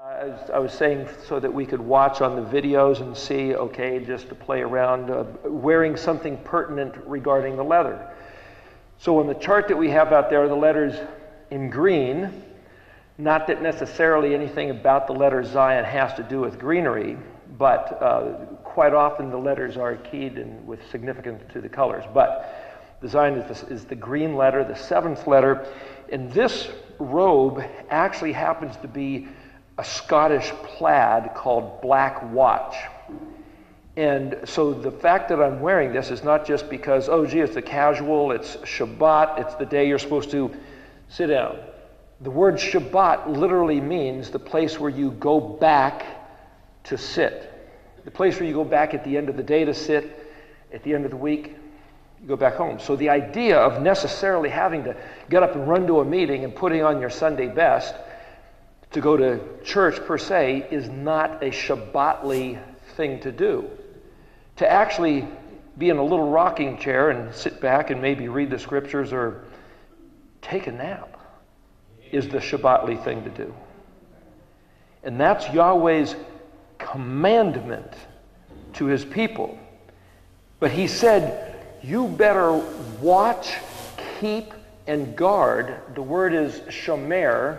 As I was saying, so that we could watch on the videos and see, okay, just to play around, wearing something pertinent regarding the leather. So on the chart that we have out there, the letters in green, not that necessarily anything about the letter Zayin has to do with greenery, but quite often the letters are keyed in with significance to the colors. But the Zayin is the green letter, the seventh letter, and this robe actually happens to be a Scottish plaid called black watch. And so the fact that I'm wearing this is not just because, oh gee, it's a casual, it's Shabbat, it's the day you're supposed to sit down. The word Shabbat literally means the place where you go back to sit. The place where you go back at the end of the day to sit, at the end of the week, you go back home. So the idea of necessarily having to get up and run to a meeting and putting on your Sunday best to go to church per se is not a Shabbatly thing to do. To actually be in a little rocking chair and sit back and maybe read the scriptures or take a nap is the Shabbatly thing to do. And that's Yahweh's commandment to his people. But he said, you better watch, keep, and guard. The word is shomer,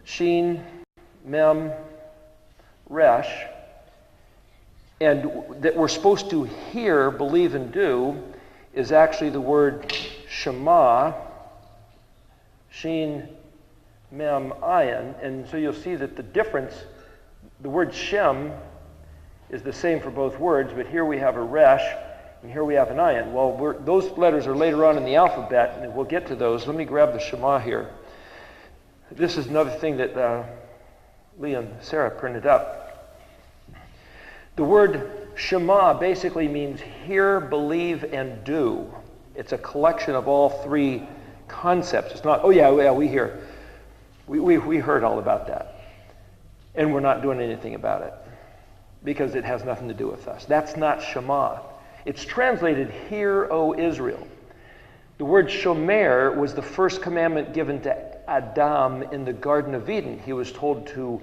Shin, Mem, Resh, and that we're supposed to hear, believe, and do is actually the word Shema, Shin, Mem, Ayin. And so you'll see that the difference, the word Shem is the same for both words, but here we have a Resh, and here we have an Ayin. Well, those letters are later on in the alphabet, and we'll get to those. Let me grab the Shema here. This is another thing that Lee and Sarah printed up. The word Shema basically means hear, believe, and do. It's a collection of all three concepts. It's not, oh yeah, we hear. We heard all about that. And we're not doing anything about it because it has nothing to do with us. That's not Shema. It's translated, hear, O Israel. The word shomer was the first commandment given to Adam in the Garden of Eden. He was told to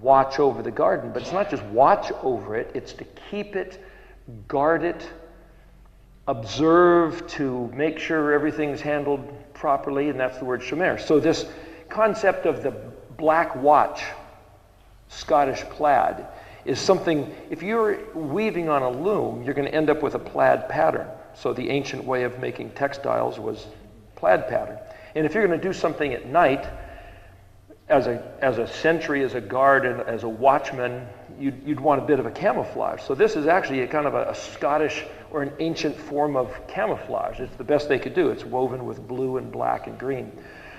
watch over the garden, but it's not just watch over it, it's to keep it, guard it, observe, to make sure everything's handled properly, and that's the word shomer. So this concept of the black watch, Scottish plaid, is something, if you're weaving on a loom, you're going to end up with a plaid pattern. So the ancient way of making textiles was plaid pattern. And if you're going to do something at night, as a sentry, as a guard, and as a watchman, you'd want a bit of a camouflage. So this is actually a kind of a Scottish or an ancient form of camouflage. It's the best they could do. It's woven with blue and black and green.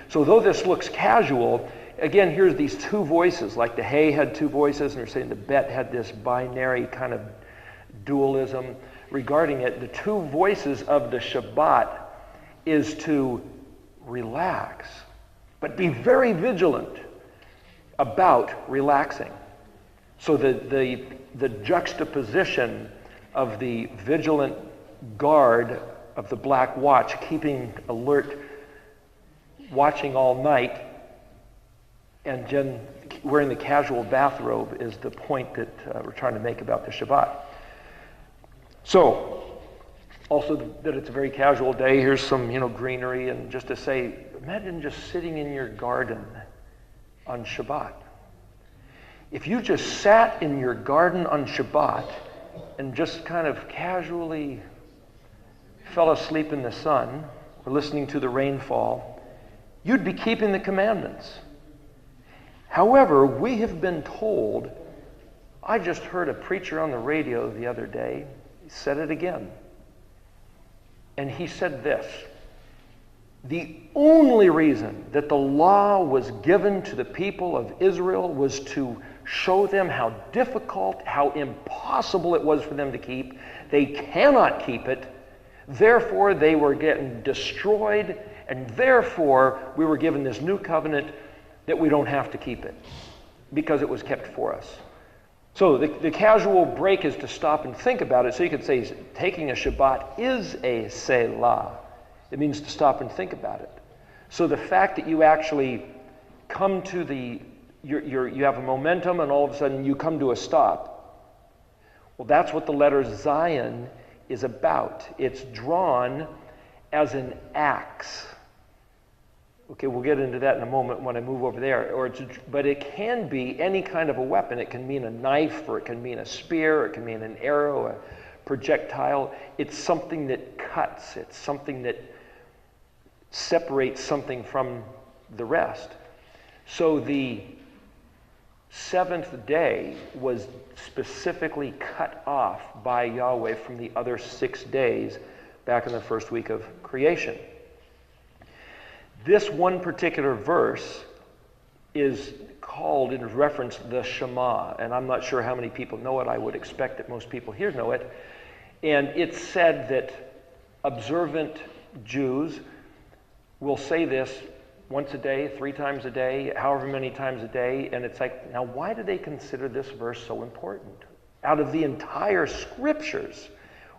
So though this looks casual, again, here's these two voices, like the hay had two voices, and they're saying the bet had this binary kind of dualism regarding it. The two voices of the Shabbat is to relax, but be very vigilant about relaxing. So the juxtaposition of the vigilant guard of the black watch, keeping alert, watching all night, and then wearing the casual bathrobe is the point that we're trying to make about the Shabbat. So, also that it's a very casual day. Here's some, greenery, and just to say, imagine just sitting in your garden on Shabbat. If you just sat in your garden on Shabbat and just kind of casually fell asleep in the sun or listening to the rainfall, you'd be keeping the commandments. However, we have been told, I just heard a preacher on the radio the other day, he said it again. And he said this: the only reason that the law was given to the people of Israel was to show them how difficult, how impossible it was for them to keep. They cannot keep it. Therefore, they were getting destroyed, and therefore, we were given this new covenant that we don't have to keep it because it was kept for us. So the casual break is to stop and think about it. So you could say taking a Shabbat is a Selah. It means to stop and think about it. So the fact that you actually come to you have a momentum and all of a sudden you come to a stop. Well, that's what the letter Zayin is about. It's drawn as an axe. Okay, we'll get into that in a moment when I move over there. But it can be any kind of a weapon. It can mean a knife, or it can mean a spear, or it can mean an arrow, a projectile. It's something that cuts. It's something that separates something from the rest. So the seventh day was specifically cut off by Yahweh from the other 6 days back in the first week of creation. This one particular verse is called, in reference, the Shema, and I'm not sure how many people know it. I would expect that most people here know it. And it's said that observant Jews will say this once a day, 3 times a day, however many times a day, and it's like, now why do they consider this verse so important? Out of the entire scriptures,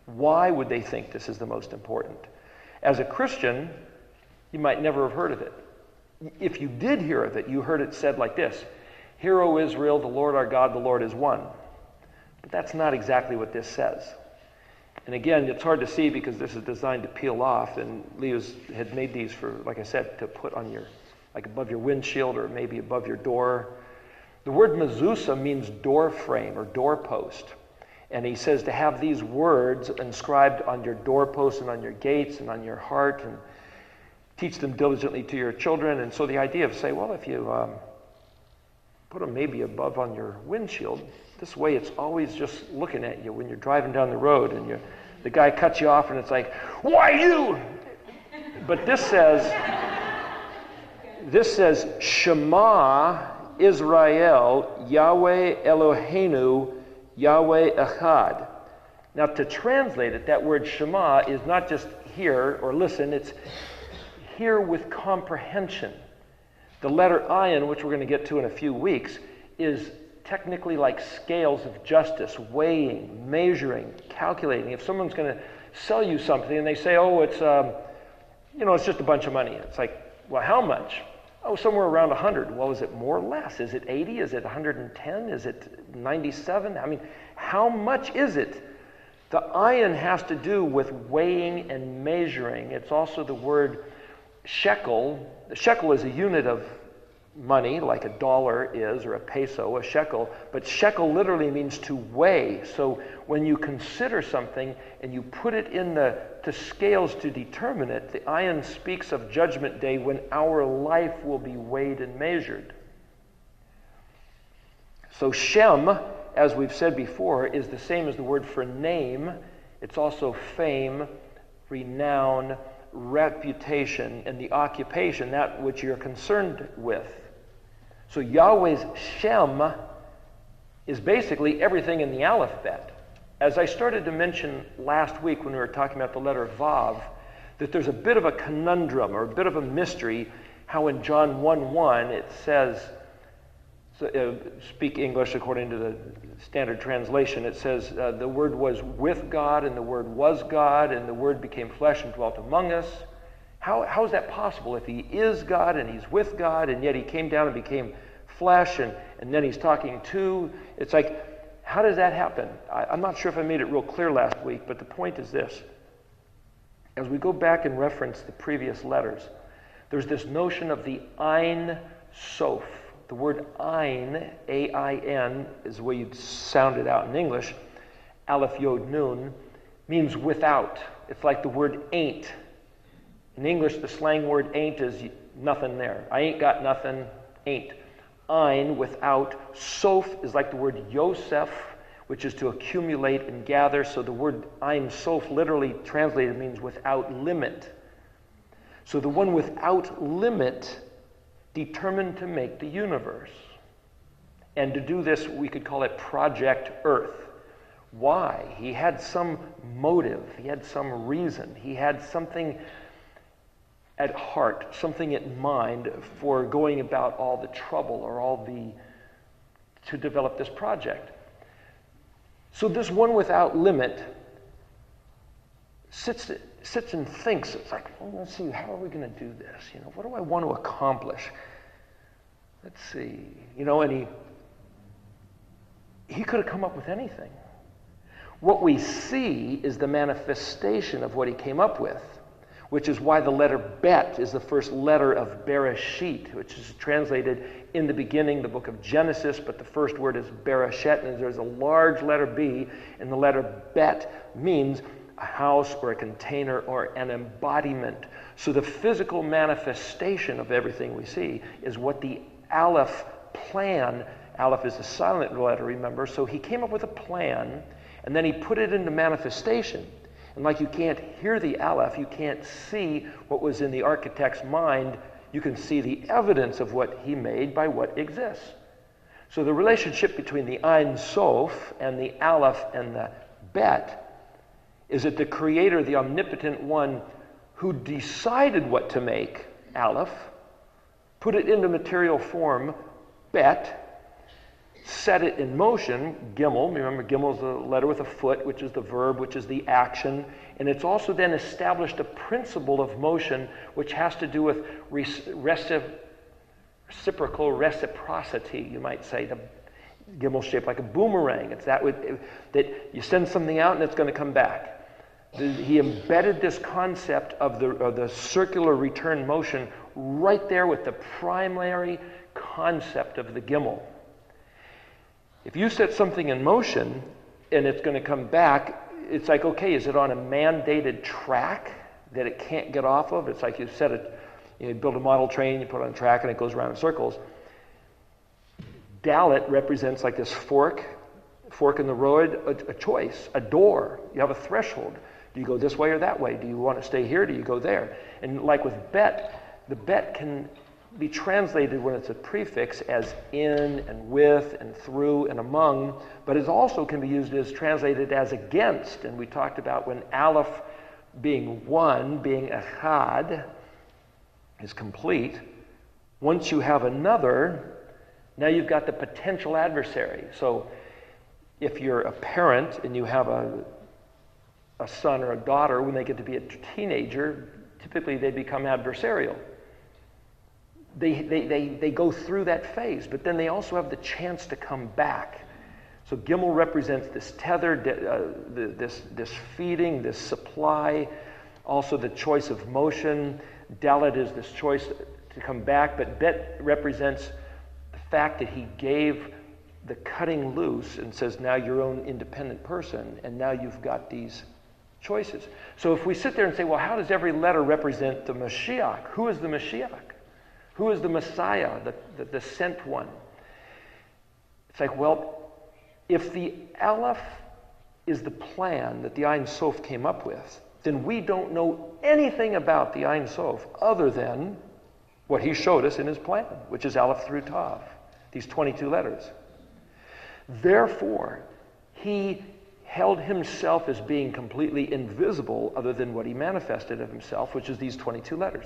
why would they think this is the most important? As a Christian, you might never have heard of it. If you did hear of it, you heard it said like this: "Hear, O Israel, the Lord our God, the Lord is one." But that's not exactly what this says. And again, it's hard to see because this is designed to peel off, and Leo's had made these for, like I said, to put on your, like above your windshield or maybe above your door. The word mezuzah means door frame or doorpost. And he says to have these words inscribed on your doorposts and on your gates and on your heart, and teach them diligently to your children. And so the idea of, say, well, if you put them maybe above on your windshield, this way it's always just looking at you when you're driving down the road, and the guy cuts you off and it's like, "Why you?" But this says Shema Israel, Yahweh Eloheinu, Yahweh Echad. Now, to translate it, that word Shema is not just hear or listen, it's hear with comprehension. The letter Ayin, which we're going to get to in a few weeks, is technically like scales of justice, weighing, measuring, calculating. If someone's going to sell you something and they say, "Oh, it's it's just a bunch of money," it's like, well, how much? Oh, somewhere around 100. Well, is it more or less? Is it 80? Is it 110? Is it 97? I mean, how much is it? The ayin has to do with weighing and measuring. It's also the word shekel. The shekel is a unit of money, like a dollar is, or a peso, a shekel. But shekel literally means to weigh. So when you consider something and you put it in the scales to determine it, the ayin speaks of judgment day when our life will be weighed and measured. So Shem, as we've said before, is the same as the word for name. It's also fame, renown, reputation, and the occupation, that which you're concerned with. So Yahweh's Shem is basically everything in the alphabet. As I started to mention last week when we were talking about the letter Vav, that there's a bit of a conundrum or a bit of a mystery how in John 1:1 it says, speak English according to the standard translation, it says the Word was with God and the Word was God and the Word became flesh and dwelt among us. How is that possible if He is God and He's with God and yet He came down and became flesh and then He's talking to? It's like, how does that happen? I'm not sure if I made it real clear last week, but the point is this. As we go back and reference the previous letters, there's this notion of the Ein Sof. The word Ein, A-I-N, is the way you'd sound it out in English. Aleph Yod Nun means without. It's like the word ain't. In English, the slang word ain't is nothing there. I ain't got nothing, ain't. Ein, without. Sof is like the word Yosef, which is to accumulate and gather. So the word Ein Sof literally translated means without limit. So the one without limit determined to make the universe. And to do this, we could call it Project Earth. Why? He had some motive. He had some reason. He had something at heart, something in mind for going about all the trouble or to develop this project. So this one without limit sits and thinks, it's like, well, let's see, how are we going to do this? What do I want to accomplish? let's see, and he could have come up with anything. What we see is the manifestation of what he came up with, which is why the letter Bet is the first letter of Bereshit, which is translated in the beginning, the book of Genesis, but the first word is Bereshet, and there's a large letter B, and the letter Bet means a house or a container or an embodiment. So the physical manifestation of everything we see is what the Aleph plan, Aleph is a silent letter, remember, so he came up with a plan, and then he put it into manifestation. And like you can't hear the Aleph, you can't see what was in the architect's mind, you can see the evidence of what he made by what exists. So the relationship between the Ein Sof and the Aleph and the Bet is that the Creator, the Omnipotent One, who decided what to make, Aleph, put it into material form, Bet, set it in motion, Gimel. Remember, Gimel is the letter with a foot, which is the verb, which is the action. And it's also then established a principle of motion, which has to do with reciprocal reciprocity, you might say. The Gimel's shaped like a boomerang. It's that you send something out and it's going to come back. He embedded this concept of the circular return motion right there with the primary concept of the Gimel. If you set something in motion and it's going to come back, it's like, okay, is it on a mandated track that it can't get off of? It's like you build a model train, you put it on a track, and it goes around in circles. Dalet represents like this fork in the road, a choice, a door. You have a threshold. Do you go this way or that way? Do you want to stay here? Do you go there? And like with Bet, the Bet can be translated when it's a prefix as in and with and through and among, but it also can be used as translated as against. And we talked about when Aleph being one, being echad, is complete. Once you have another, now you've got the potential adversary. So if you're a parent and you have a son or a daughter, when they get to be a teenager, typically they become adversarial. They go through that phase, but then they also have the chance to come back. So Gimel represents this tether, this feeding, this supply, also the choice of motion. Dalet is this choice to come back, but Bet represents the fact that he gave the cutting loose and says, now you're your own independent person, and now you've got these choices. So if we sit there and say, well, how does every letter represent the Mashiach? Who is the Mashiach? Who is the Messiah, the sent one? It's like, well, if the Aleph is the plan that the Ein Sof came up with, then we don't know anything about the Ein Sof other than what he showed us in his plan, which is Aleph through Tav, these 22 letters. Therefore, he held himself as being completely invisible other than what he manifested of himself, which is these 22 letters.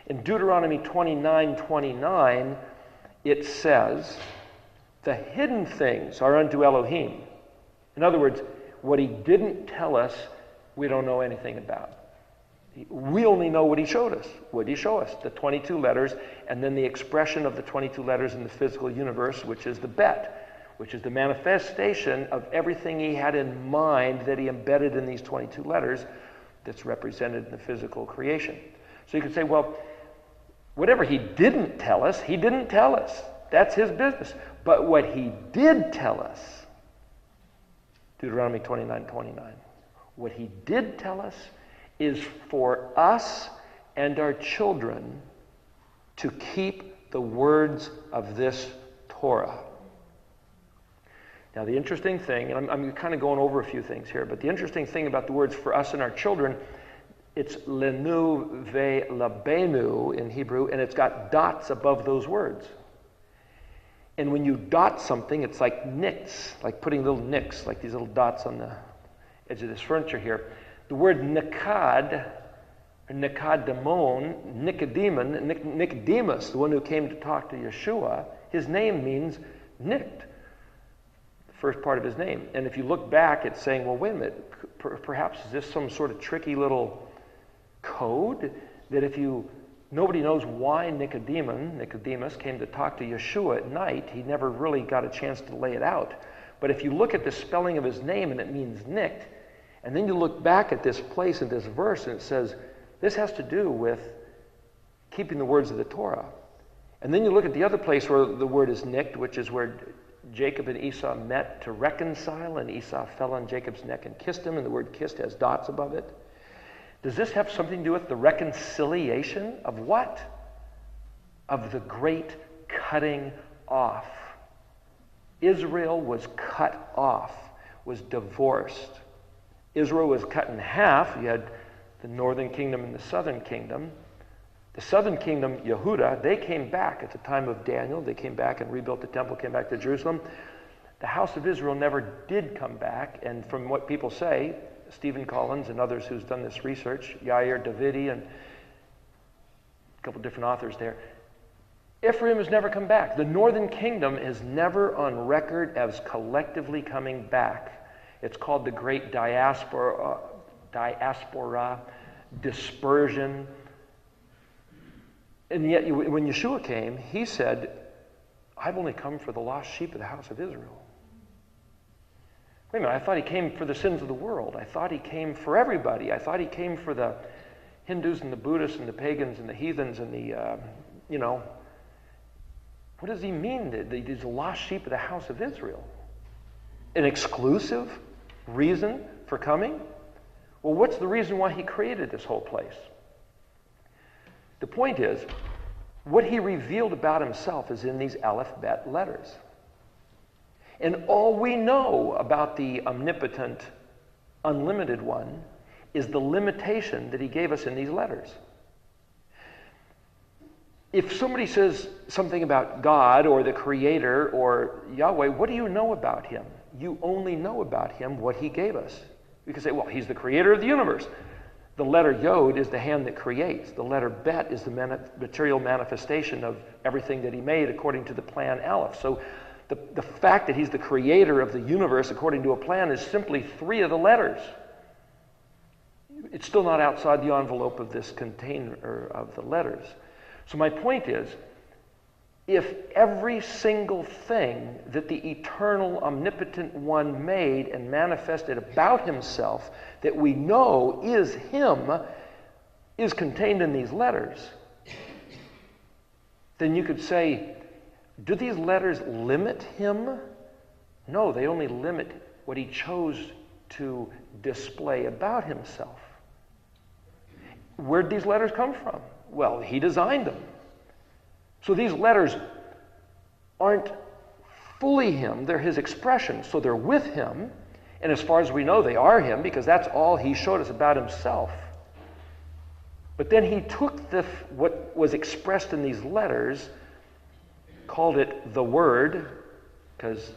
In Deuteronomy 29:29, it says, the hidden things are unto Elohim. In other words, what he didn't tell us, we don't know anything about. We only know what he showed us. What did he show us? The 22 letters, and then the expression of the 22 letters in the physical universe, which is the Bet, which is the manifestation of everything he had in mind that he embedded in these 22 letters that's represented in the physical creation. So you could say, well, whatever he didn't tell us, he didn't tell us. That's his business. But what he did tell us, Deuteronomy 29:29, what he did tell us is for us and our children to keep the words of this Torah. Now the interesting thing, and I'm kind of going over a few things here, but the interesting thing about the words for us and our children, it's lenu ve labenu in Hebrew, and it's got dots above those words. And when you dot something, it's like nicks, like putting little nicks, like these little dots on the edge of this furniture here. The word nikad, or nikadamon, Nicodemus, the one who came to talk to Yeshua, his name means nicked, the first part of his name. And if you look back, it's saying, well, wait a minute, perhaps is this some sort of tricky little code that if you Nobody knows why Nicodemus came to talk to Yeshua at night. He never really got a chance to lay it out. But if you look at the spelling of his name, and it means nicked, and then you look back at this place in this verse, and it says, this has to do with keeping the words of the Torah. And then you look at the other place where the word is nicked, which is where Jacob and Esau met to reconcile, and Esau fell on Jacob's neck and kissed him, and the word kissed has dots above it. Does this have something to do with the reconciliation of what? Of the great cutting off. Israel was cut off, was divorced. Israel was cut in half. You had the northern kingdom and the southern kingdom. The southern kingdom, Yehuda, they came back at the time of Daniel. They came back and rebuilt the temple, came back to Jerusalem. The house of Israel never did come back, and from what people say, Stephen Collins and others who's done this research, Yair Davidi and a couple different authors there, Ephraim has never come back. The northern kingdom is never on record as collectively coming back. It's called the Great Diaspora, dispersion. And yet, when Yeshua came, he said, I've only come for the lost sheep of the house of Israel. Wait a minute, I thought he came for the sins of the world. I thought he came for everybody. I thought he came for the Hindus and the Buddhists and the pagans and the heathens and the, what does he mean? He's the lost sheep of the house of Israel. An exclusive reason for coming? Well, what's the reason why he created this whole place? The point is, what he revealed about himself is in these Aleph Bet letters. And all we know about the omnipotent, unlimited one is the limitation that he gave us in these letters. If somebody says something about God or the Creator or Yahweh, what do you know about him? You only know about him what he gave us. You can say, well, he's the creator of the universe. The letter Yod is the hand that creates. The letter Bet is the material manifestation of everything that he made according to the plan Aleph. So the fact that he's the creator of the universe according to a plan is simply three of the letters. It's still not outside the envelope of this container of the letters. So my point is, if every single thing that the eternal, omnipotent one made and manifested about himself that we know is him is contained in these letters, then you could say, do these letters limit him? No, they only limit what he chose to display about himself. Where'd these letters come from? Well, he designed them. So these letters aren't fully him, they're his expression. So they're with him, and as far as we know, they are him because that's all he showed us about himself. But then he took what was expressed in these letters, called it the Word, because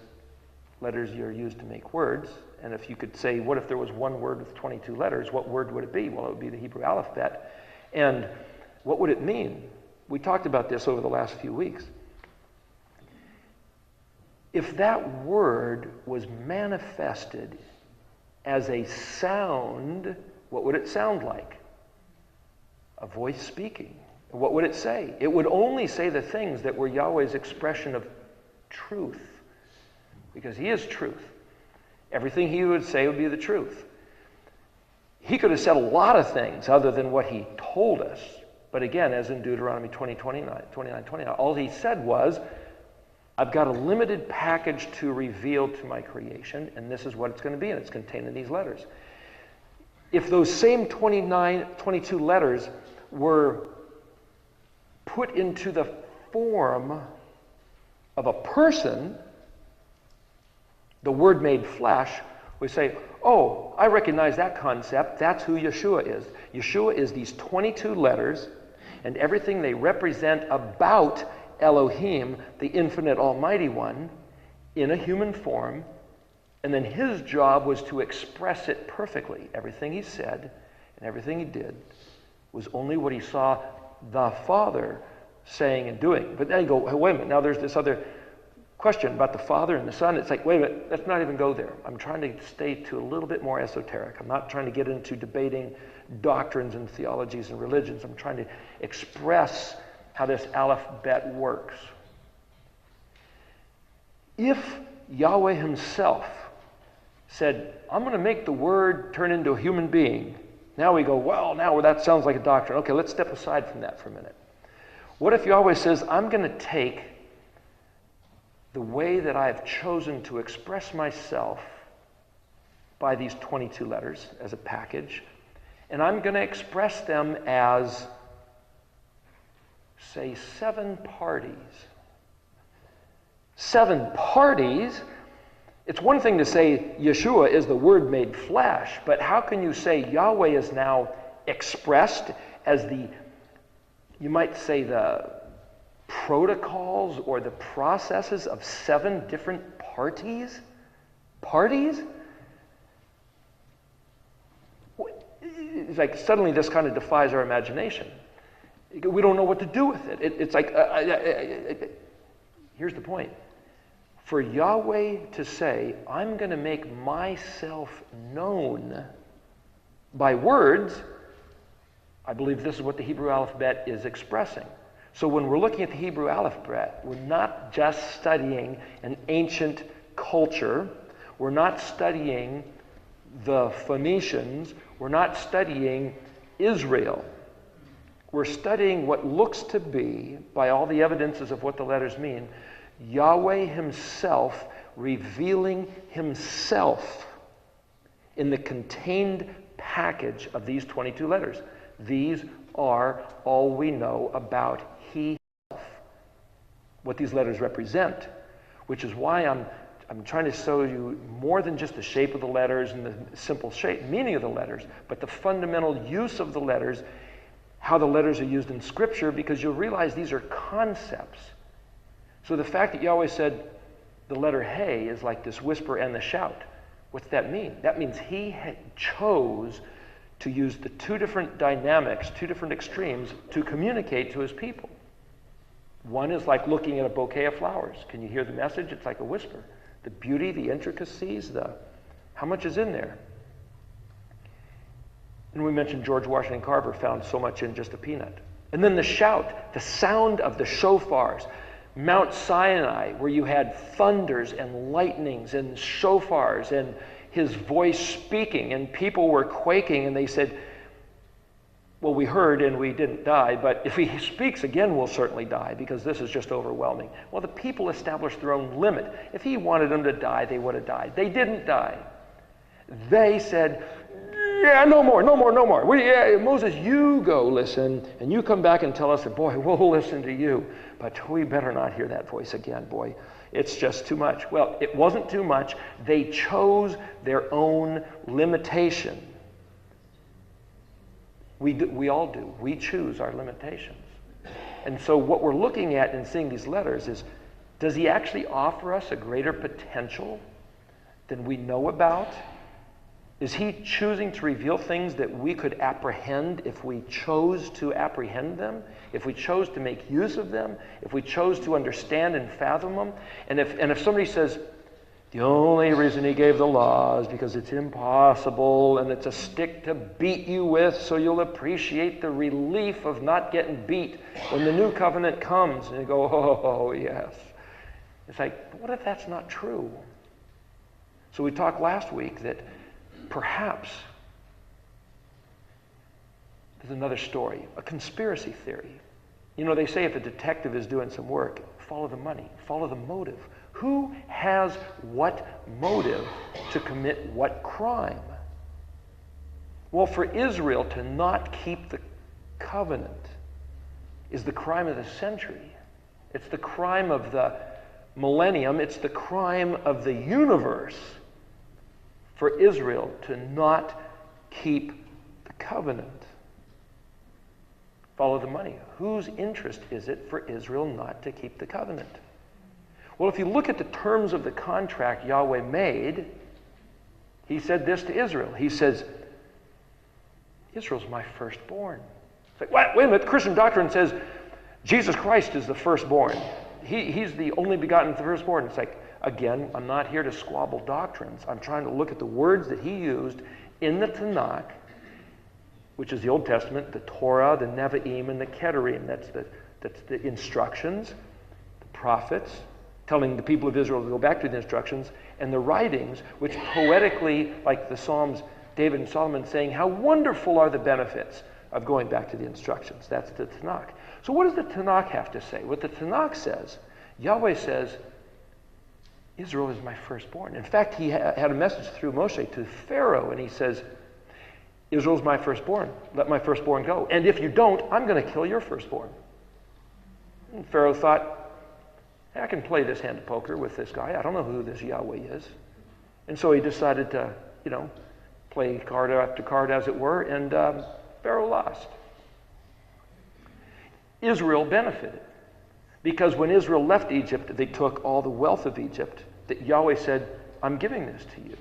letters are used to make words. And if you could say, what if there was one word with 22 letters, what word would it be? Well, it would be the Hebrew alphabet. And what would it mean? We talked about this over the last few weeks. If that word was manifested as a sound, what would it sound like? A voice speaking. What would it say? It would only say the things that were Yahweh's expression of truth, because he is truth. Everything he would say would be the truth. He could have said a lot of things other than what he told us. But again, as in Deuteronomy 29, all he said was, I've got a limited package to reveal to my creation, and this is what it's going to be, and it's contained in these letters. If those same 22 letters were put into the form of a person, the Word made flesh, we say, oh, I recognize that concept. That's who Yeshua is. Yeshua is these 22 letters and everything they represent about Elohim, the infinite Almighty One, in a human form. And then his job was to express it perfectly. Everything he said and everything he did was only what he saw the Father saying and doing. But then you go, hey, wait a minute, now there's this other question about the Father and the Son. It's like, wait a minute, let's not even go there. I'm trying to stay to a little bit more esoteric. I'm not trying to get into debating doctrines and theologies and religions. I'm trying to express how this Aleph-Bet works. If Yahweh himself said, I'm going to make the Word turn into a human being, now we go, well, now that sounds like a doctrine. Okay, let's step aside from that for a minute. What if Yahweh says, I'm going to take the way that I have chosen to express myself by these 22 letters as a package, and I'm going to express them as, say, 7 parties. 7 parties? It's one thing to say Yeshua is the Word made flesh, but how can you say Yahweh is now expressed as the, you might say, the protocols or the processes of 7 different parties? Parties? It's like suddenly this kind of defies our imagination. We don't know what to do with it. It's like, here's the point. For Yahweh to say, I'm going to make myself known by words, I believe this is what the Hebrew alphabet is expressing. So when we're looking at the Hebrew alphabet, we're not just studying an ancient culture. We're not studying the Phoenicians. We're not studying Israel. We're studying what looks to be, by all the evidences of what the letters mean, Yahweh himself revealing himself in the contained package of these 22 letters. These are all we know about he himself, what these letters represent, which is why I'm trying to show you more than just the shape of the letters and the simple meaning of the letters, but the fundamental use of the letters, how the letters are used in Scripture, because you'll realize these are concepts. So the fact that Yahweh said the letter Hey is like this whisper and the shout, what's that mean? That means he chose to use the 2 different dynamics, 2 different extremes, to communicate to his people. One is like looking at a bouquet of flowers. Can you hear the message? It's like a whisper. The beauty, the intricacies, how much is in there? And we mentioned George Washington Carver found so much in just a peanut. And then the shout, the sound of the shofars. Mount Sinai, where you had thunders and lightnings and shofars and his voice speaking, and people were quaking, and they said, well, we heard and we didn't die, but if he speaks again, we'll certainly die, because this is just overwhelming. Well, the people established their own limit. If he wanted them to die, they would have died. They didn't die. They said, yeah, no more. Moses, you go listen, and you come back and tell us that, boy, we'll listen to you. But we better not hear that voice again, boy. It's just too much. Well, it wasn't too much. They chose their own limitation. We all do. We choose our limitations. And so what we're looking at in seeing these letters is, does he actually offer us a greater potential than we know about? Is he choosing to reveal things that we could apprehend if we chose to apprehend them? If we chose to make use of them? If we chose to understand and fathom them? And if somebody says, the only reason he gave the law is because it's impossible and it's a stick to beat you with, so you'll appreciate the relief of not getting beat when the new covenant comes. And you go, oh, yes. It's like, what if that's not true? So we talked last week that perhaps there's another story, a conspiracy theory. You know, they say if a detective is doing some work, follow the money, follow the motive. Who has what motive to commit what crime? Well, for Israel to not keep the covenant is the crime of the century. It's the crime of the millennium. It's the crime of the universe for Israel to not keep the covenant. Follow the money. Whose interest is it for Israel not to keep the covenant? Well, if you look at the terms of the contract Yahweh made, he said this to Israel. He says, Israel's my firstborn. It's like, wait a minute, the Christian doctrine says Jesus Christ is the firstborn. He's the only begotten, the firstborn. It's like, again, I'm not here to squabble doctrines. I'm trying to look at the words that he used in the Tanakh which is the Old Testament, the Torah, the Nevi'im, and the Kedorim. That's the instructions, the prophets, telling the people of Israel to go back to the instructions, and the writings, which poetically, like the Psalms, David and Solomon saying, how wonderful are the benefits of going back to the instructions. That's the Tanakh. So what does the Tanakh have to say? What the Tanakh says, Yahweh says, Israel is my firstborn. In fact, he had a message through Moshe to Pharaoh, and he says, Israel's my firstborn. Let my firstborn go. And if you don't, I'm going to kill your firstborn. And Pharaoh thought, hey, I can play this hand of poker with this guy. I don't know who this Yahweh is. And so he decided to, play card after card, as it were, and Pharaoh lost. Israel benefited. Because when Israel left Egypt, they took all the wealth of Egypt that Yahweh said, I'm giving this to you.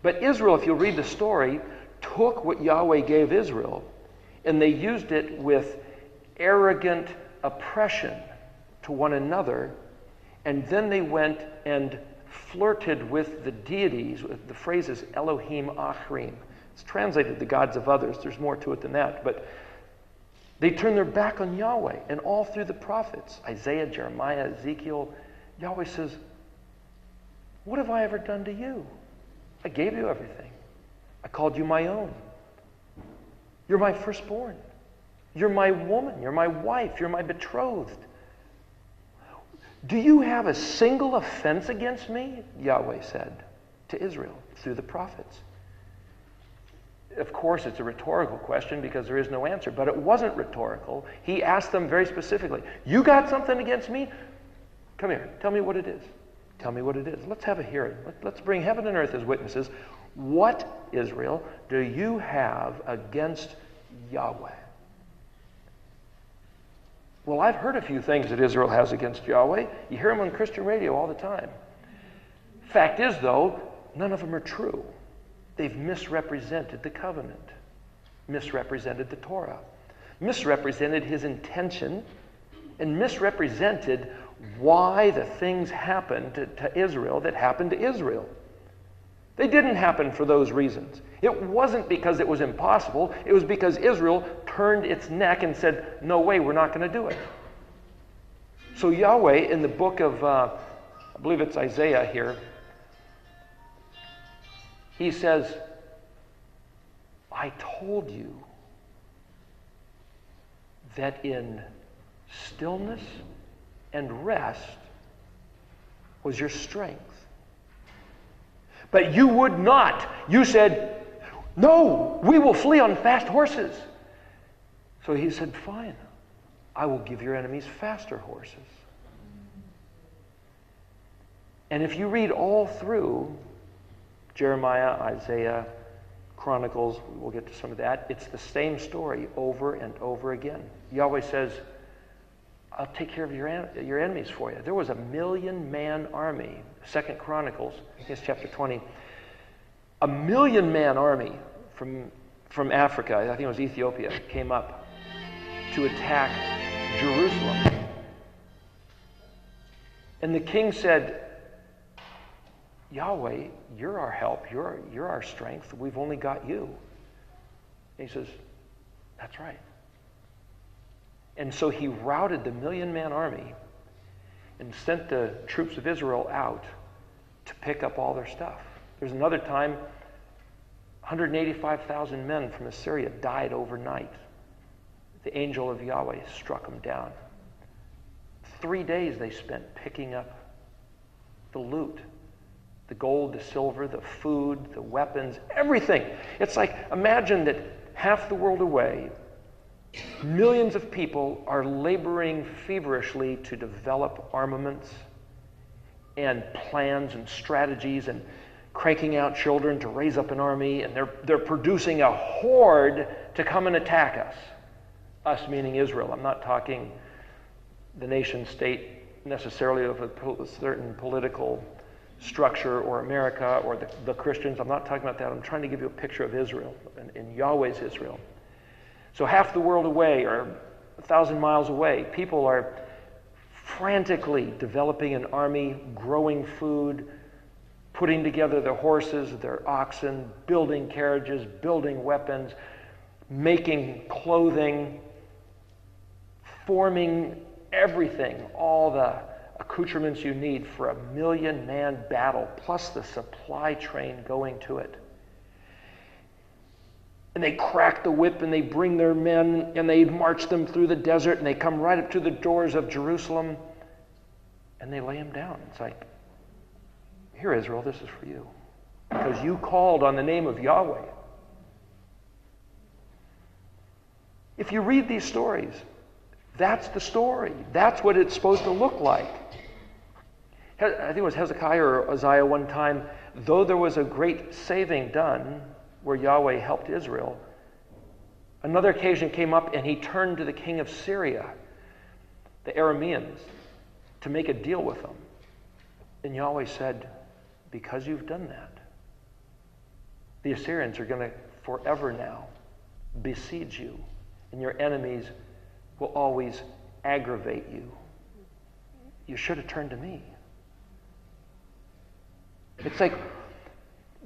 But Israel, if you'll read the story, took what Yahweh gave Israel and they used it with arrogant oppression to one another, and then they went and flirted with the deities. The phrase is Elohim Achrim. It's translated the gods of others. There's more to it than that. But they turned their back on Yahweh, and all through the prophets, Isaiah, Jeremiah, Ezekiel, Yahweh says, what have I ever done to you? I gave you everything. I called you my own. You're my firstborn. You're my woman. You're my wife. You're my betrothed. Do you have a single offense against me? Yahweh said to Israel through the prophets. Of course, it's a rhetorical question because there is no answer, but it wasn't rhetorical. He asked them very specifically, you got something against me? Come here, tell me what it is. Tell me what it is. Let's have a hearing. Let's bring heaven and earth as witnesses. What, Israel, do you have against Yahweh? Well, I've heard a few things that Israel has against Yahweh. You hear them on Christian radio all the time. Fact is, though, none of them are true. They've misrepresented the covenant, misrepresented the Torah, misrepresented his intention, and misrepresented why the things happened to Israel that happened to Israel. They didn't happen for those reasons. It wasn't because it was impossible. It was because Israel turned its neck and said, no way, we're not going to do it. So Yahweh, in the book of, I believe it's Isaiah here, he says, I told you that in stillness and rest was your strength. But you would not. You said, no, we will flee on fast horses. So he said, fine, I will give your enemies faster horses. And if you read all through Jeremiah, Isaiah, Chronicles, we'll get to some of that, it's the same story over and over again. Yahweh says, I'll take care of your enemies for you. There was a 1,000,000-man army, 2 Chronicles, I think it's chapter 20, a 1,000,000-man army from Africa, I think it was Ethiopia, came up to attack Jerusalem. And the king said, Yahweh, you're our help, you're our strength, we've only got you. And he says, that's right. And so he routed the 1,000,000-man army and sent the troops of Israel out to pick up all their stuff. There's another time, 185,000 men from Assyria died overnight. The angel of Yahweh struck them down. 3 days they spent picking up the loot. The gold, the silver, the food, the weapons, everything. It's like, imagine that half the world away, millions of people are laboring feverishly to develop armaments and plans and strategies and cranking out children to raise up an army, and they're producing a horde to come and attack us. Us meaning Israel. I'm not talking the nation state necessarily of a certain political structure or America or the Christians. I'm not talking about that. I'm trying to give you a picture of Israel and Yahweh's Israel. So half the world away or 1,000 miles away, people are frantically developing an army, growing food, putting together their horses, their oxen, building carriages, building weapons, making clothing, forming everything, all the accoutrements you need for a 1,000,000-man battle, plus the supply train going to it. And they crack the whip and they bring their men and they march them through the desert and they come right up to the doors of Jerusalem and they lay them down. It's like, here, Israel, this is for you. Because you called on the name of Yahweh. If you read these stories, that's the story. That's what it's supposed to look like. I think it was Hezekiah or Uzziah one time, though there was a great saving done where Yahweh helped Israel, another occasion came up and he turned to the king of Syria, the Arameans, to make a deal with them. And Yahweh said, because you've done that, the Assyrians are going to forever now besiege you, and your enemies will always aggravate you. You should have turned to me. It's like,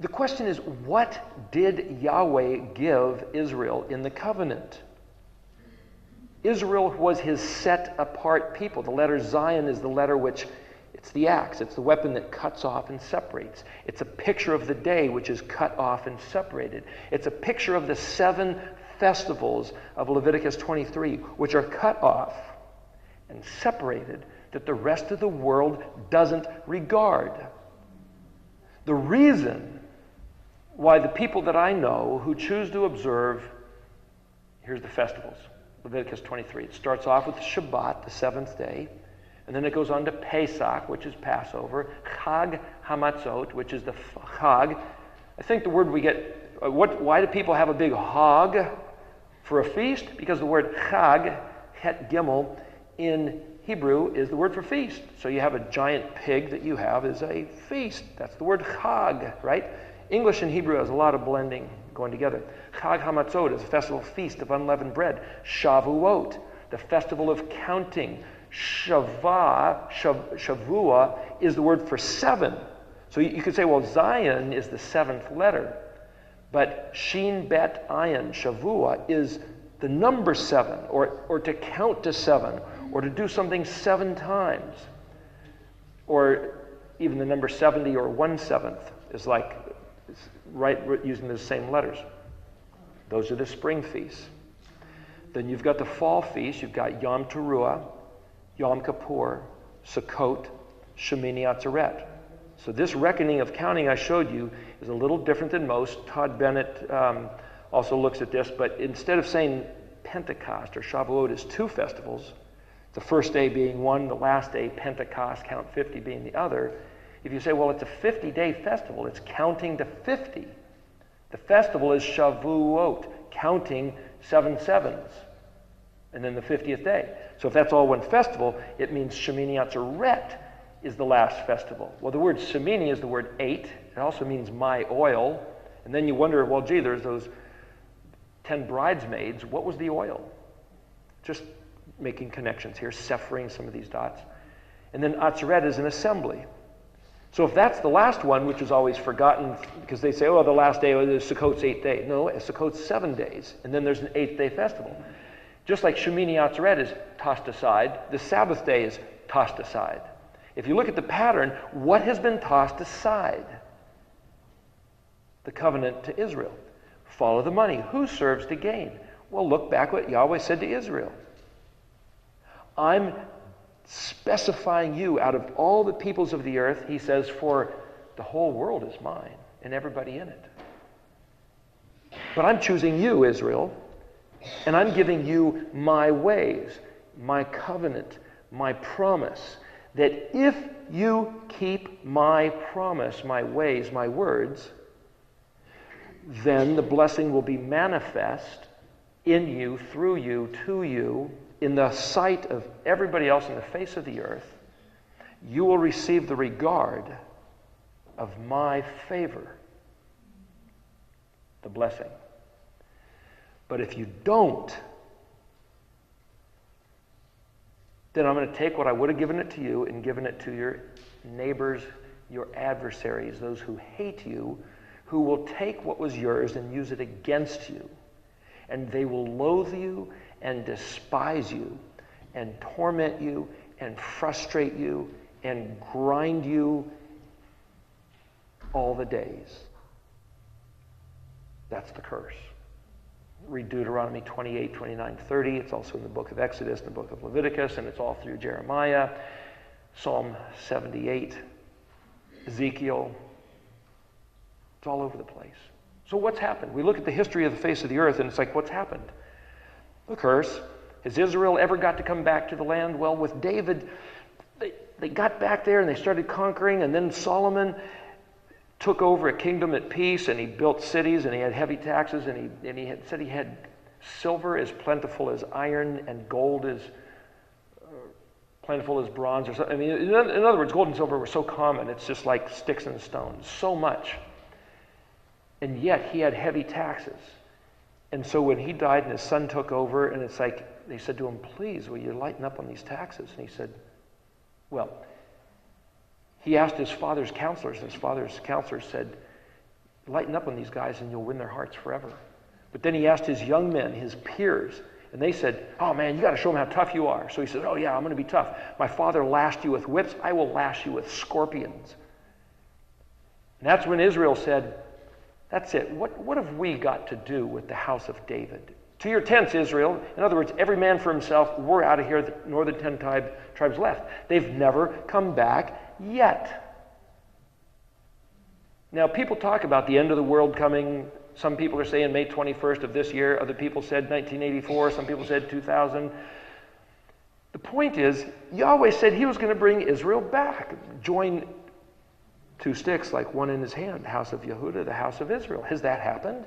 the question is, what did Yahweh give Israel in the covenant? Israel was his set-apart people. The letter Zayin is the letter which, it's the axe. It's the weapon that cuts off and separates. It's a picture of the day which is cut off and separated. It's a picture of the 7 festivals of Leviticus 23, which are cut off and separated that the rest of the world doesn't regard. The reason why the people that I know who choose to observe, here's the festivals, Leviticus 23. It starts off with Shabbat, the 7th day, and then it goes on to Pesach, which is Passover, Chag Hamatzot, which is the Chag. I think the word we get, why do people have a big hog for a feast? Because the word Chag, Het Gimel, in Hebrew is the word for feast. So you have a giant pig that you have is a feast. That's the word Chag, right? English and Hebrew has a lot of blending going together. Chag Hamatzot is a festival feast of unleavened bread. Shavuot, the festival of counting. Shavua is the word for 7. So you could say, well, Zayin is the 7th letter. But Shin Bet Ayin, Shavua, is the number 7, or to count to 7, or to do something 7 times. Or even the number 70 or 1/7 is like, right, using the same letters. Those are the spring feasts. Then you've got the fall feast. You've got Yom Teruah, Yom Kippur, Sukkot, Shemini Atzeret. So this reckoning of counting I showed you is a little different than most. Todd Bennett also looks at this, but instead of saying Pentecost or Shavuot is 2 festivals, the first day being one, the last day, Pentecost, count 50 being the other. If you say, well, it's a 50-day festival, it's counting to 50. The festival is Shavuot, counting 7 sevens, and then the 50th day. So if that's all one festival, it means Shemini Atzeret is the last festival. Well, the word Shemini is the word 8. It also means my oil. And then you wonder, well, gee, there's those 10 bridesmaids. What was the oil? Just making connections here, separating some of these dots. And then Atzeret is an assembly. So if that's the last one, which is always forgotten, because they say, oh, the last day is Sukkot's 8th day. No, Sukkot's 7 days, and then there's an 8th-day festival. Just like Shemini Atzeret is tossed aside, the Sabbath day is tossed aside. If you look at the pattern, what has been tossed aside? The covenant to Israel. Follow the money. Who serves to gain? Well, look back what Yahweh said to Israel. I'm specifying you out of all the peoples of the earth, he says, for the whole world is mine and everybody in it. But I'm choosing you, Israel, and I'm giving you my ways, my covenant, my promise, that if you keep my promise, my ways, my words, then the blessing will be manifest in you, through you, to you, in the sight of everybody else on the face of the earth. You will receive the regard of my favor, the blessing. But if you don't, then I'm going to take what I would have given it to you and given it to your neighbors, your adversaries, those who hate you, who will take what was yours and use it against you. and they will loathe you and despise you and torment you and frustrate you and grind you all the days. That's the curse. Read Deuteronomy 28, 29, 30. It's also in the book of Exodus, the book of Leviticus, and it's all through Jeremiah, Psalm 78, Ezekiel. It's all over the place. So what's happened? We look at the history of the face of the earth, and it's like, what's happened? The curse. Has Israel ever got to come back to the land? Well, with David, they got back there and they started conquering, and then Solomon took over a kingdom at peace, and he built cities, and he had heavy taxes, and he said he had silver as plentiful as iron, and gold as plentiful as bronze. Or something. I mean, in other words, gold and silver were so common, it's just like sticks and stones, so much. And yet he had heavy taxes. And so when he died and his son took over, and it's like, they said to him, please, will you lighten up on these taxes? And he said, well, he asked his father's counselors, and his father's counselors said, lighten up on these guys and you'll win their hearts forever. But then he asked his young men, his peers, and they said, oh man, you got to show them how tough you are. So he said, oh yeah, I'm going to be tough. My father lashed you with whips, I will lash you with scorpions. And that's when Israel said, that's it. What have we got to do with the house of David? To your tents, Israel. In other words, every man for himself. We're out of here. The northern 10 tribes left. They've never come back yet. Now, people talk about the end of the world coming. Some people are saying May 21st of this year. Other people said 1984. Some people said 2000. The point is, Yahweh said he was going to bring Israel back. Join two sticks like one in his hand, the house of Yehudah, the house of Israel. Has that happened?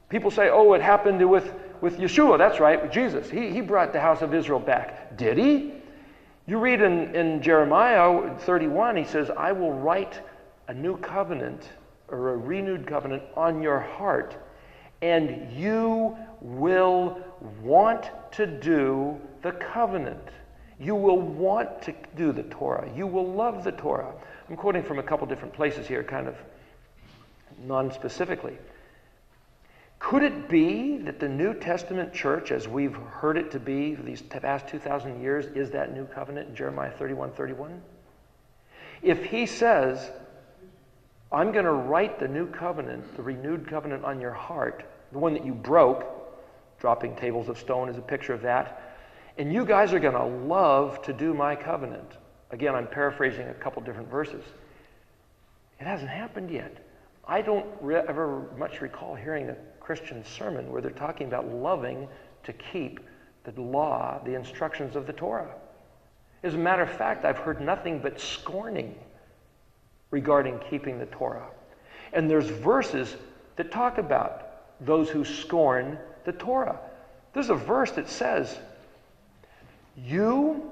People say, oh, it happened with Yeshua. That's right, with Jesus. He brought the house of Israel back. Did he? You read in Jeremiah 31, he says, I will write a new covenant or a renewed covenant on your heart, and you will want to do the covenant. You will want to do the Torah. You will love the Torah. I'm quoting from a couple different places here, kind of non-specifically. Could it be that the New Testament church, as we've heard it to be these past 2,000 years, is that new covenant in Jeremiah 31:31? If he says, I'm going to write the new covenant, the renewed covenant on your heart, the one that you broke, dropping tables of stone is a picture of that, and you guys are going to love to do my covenant. Again, I'm paraphrasing a couple different verses. It hasn't happened yet. I don't ever much recall hearing a Christian sermon where they're talking about loving to keep the law, the instructions of the Torah. As a matter of fact, I've heard nothing but scorning regarding keeping the Torah. And there's verses that talk about those who scorn the Torah. There's a verse that says, you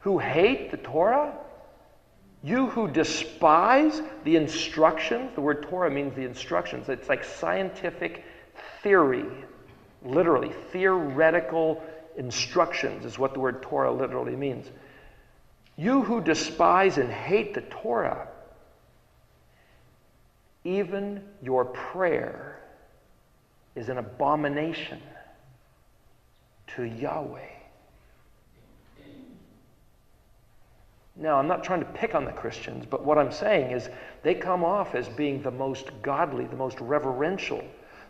who hate the Torah, you who despise the instructions, the word Torah means the instructions. It's like scientific theory, literally. Theoretical instructions is what the word Torah literally means. You who despise and hate the Torah, even your prayer is an abomination to Yahweh. Now, I'm not trying to pick on the Christians, but what I'm saying is they come off as being the most godly, the most reverential,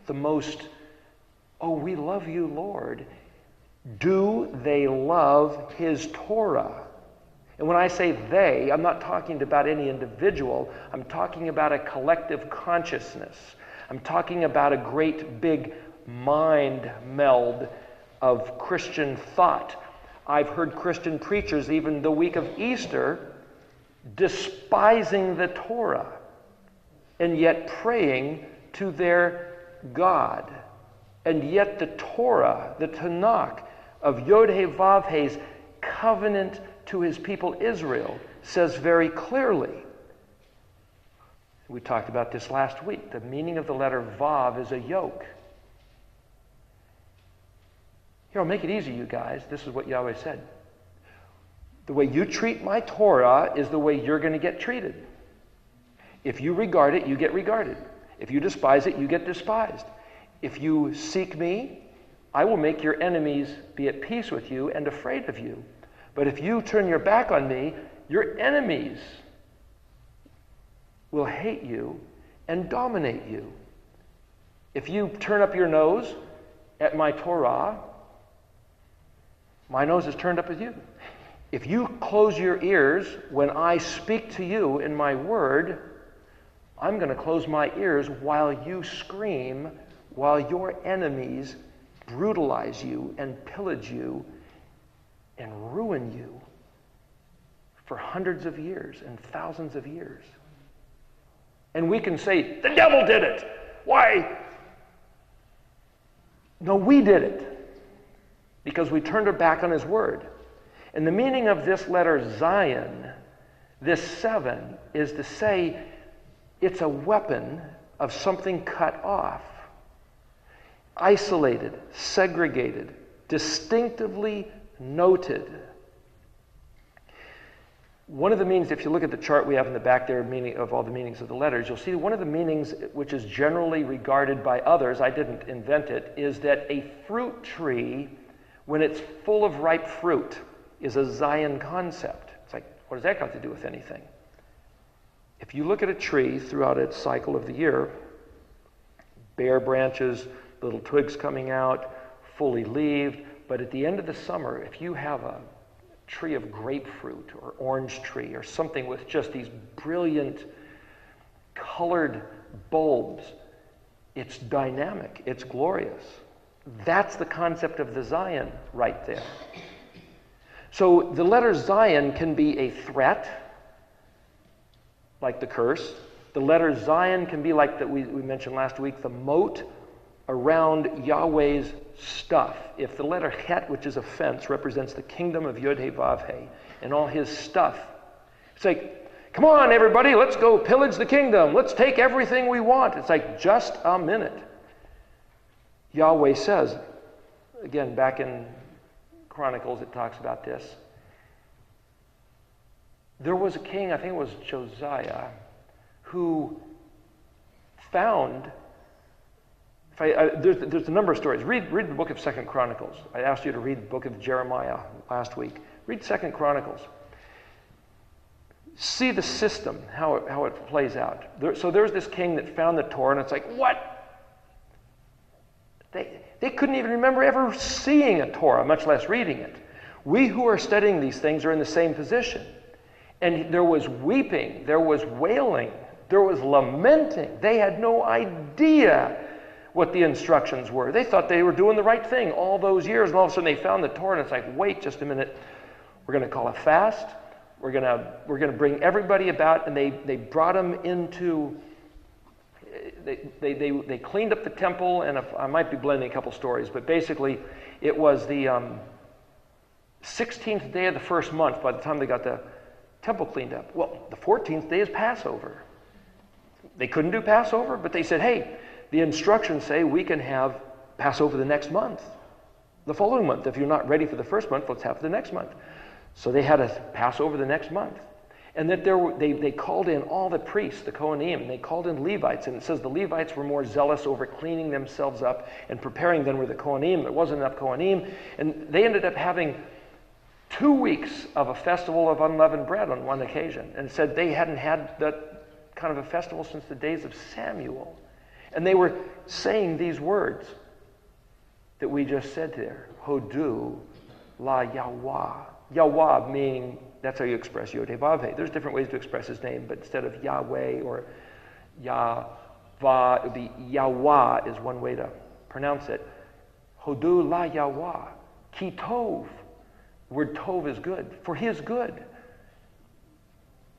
the most, oh, we love you, Lord. Do they love his Torah? And when I say they, I'm not talking about any individual. I'm talking about a collective consciousness. I'm talking about a great big mind meld of Christian thought. I've heard Christian preachers, even the week of Easter, despising the Torah and yet praying to their God. And yet the Torah, the Tanakh of Yod-Heh-Vav-Heh's covenant to his people Israel says very clearly, we talked about this last week, the meaning of the letter Vav is a yoke. Here, I'll make it easy, you guys. This is what Yahweh said. The way you treat my Torah is the way you're going to get treated. If you regard it, you get regarded. If you despise it, you get despised. If you seek me, I will make your enemies be at peace with you and afraid of you. But if you turn your back on me, your enemies will hate you and dominate you. If you turn up your nose at my Torah, my nose is turned up with you. If you close your ears when I speak to you in my word, I'm going to close my ears while you scream, while your enemies brutalize you and pillage you and ruin you for hundreds of years and thousands of years. And we can say, the devil did it. Why? No, we did it because we turned our back on his word. And the meaning of this letter Zayin, this 7, is to say it's a weapon of something cut off, isolated, segregated, distinctively noted. One of the meanings, if you look at the chart we have in the back there, meaning of all the meanings of the letters, you'll see one of the meanings which is generally regarded by others, I didn't invent it, is that a fruit tree, when it's full of ripe fruit, is a Zayin concept. It's like, what does that got to do with anything? If you look at a tree throughout its cycle of the year, bare branches, little twigs coming out, fully leaved, but at the end of the summer, if you have a tree of grapefruit or orange tree or something with just these brilliant colored bulbs, it's dynamic, it's glorious. That's the concept of the Zayin right there. So the letter Zayin can be a threat, like the curse. The letter Zayin can be like that we mentioned last week, the moat around Yahweh's stuff. If the letter Het, which is a fence, represents the kingdom of Yod He Vav He and all his stuff, it's like, come on everybody, let's go pillage the kingdom. Let's take everything we want. It's like, just a minute. Yahweh says, again, back in Chronicles, it talks about this. There was a king, I think it was Josiah, who found, there's a number of stories. Read the book of 2 Chronicles. I asked you to read the book of Jeremiah last week. Read 2 Chronicles. See the system, how it plays out. So there's this king that found the Torah, and it's like, what? They couldn't even remember ever seeing a Torah, much less reading it. We who are studying these things are in the same position. And there was weeping, there was wailing, there was lamenting. They had no idea what the instructions were. They thought they were doing the right thing all those years, and all of a sudden they found the Torah, and it's like, wait just a minute. We're going to call a fast. We're going to bring everybody about, and they brought them into... They cleaned up the temple, and I might be blending a couple stories, but basically it was the 16th day of the first month by the time they got the temple cleaned up. Well, the 14th day is Passover. They couldn't do Passover, but they said, hey, the instructions say we can have Passover the next month, the following month. If you're not ready for the first month, let's have it the next month. So they had a Passover the next month. And that they called in all the priests, the Kohanim, and they called in Levites. And it says the Levites were more zealous over cleaning themselves up and preparing than were the Kohanim. There wasn't enough Kohanim. And they ended up having 2 weeks of a festival of unleavened bread on one occasion. And it said they hadn't had that kind of a festival since the days of Samuel. And they were saying these words that we just said there. Hodu la Yahweh. Yahweh meaning... That's how you express Yod He Vav He. There's different ways to express his name, but instead of Yahweh or Yahweh, it would be Yahweh is one way to pronounce it. Hodu la Yahweh. Ki tov. The word tov is good. For he is good.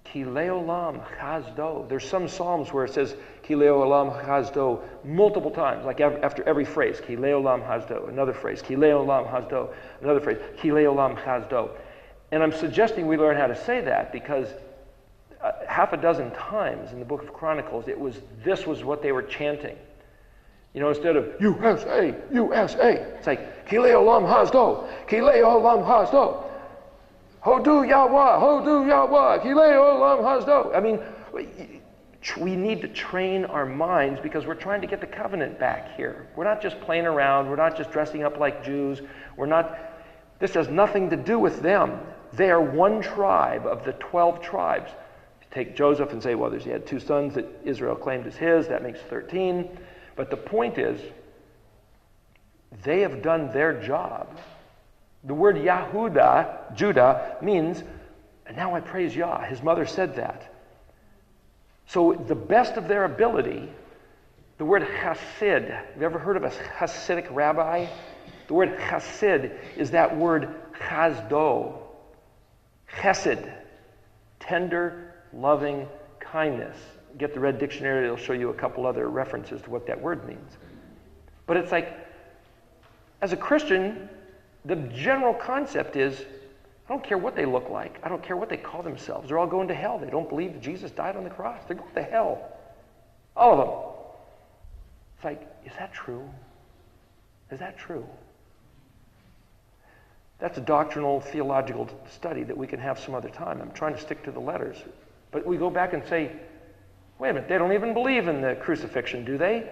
Ki leolam chazdo. There's some psalms where it says Ki leolam chazdo multiple times, like after every phrase. Ki leolam chazdo. Another phrase. Ki leolam chazdo. Another phrase. Ki leolam chazdo. And I'm suggesting we learn how to say that because half a dozen times in the book of Chronicles, this was what they were chanting. You know, instead of USA, USA, it's like Ki leolam chazdo, Ki leolam chazdo, Hodu Yahweh, Ki leolam chazdo. I mean, We need to train our minds because we're trying to get the covenant back here. We're not just playing around. We're not just dressing up like Jews. This has nothing to do with them. They are one tribe of the 12 tribes. You take Joseph and say, well, he had 2 sons that Israel claimed as his. That makes 13. But the point is, they have done their job. The word Yahudah, Judah, means, and now I praise Yah. His mother said that. So the best of their ability, the word Hasid, have you ever heard of a Hasidic rabbi? The word Hasid is that word Chazdo. Chesed, tender, loving kindness. Get the Red Dictionary, it'll show you a couple other references to what that word means. But it's like, as a Christian, the general concept is, I don't care what they look like. I don't care what they call themselves. They're all going to hell. They don't believe that Jesus died on the cross. They're going to hell. All of them. It's like, is that true? Is that true? That's a doctrinal, theological study that we can have some other time. I'm trying to stick to the letters. But we go back and say, wait a minute, they don't even believe in the crucifixion, do they?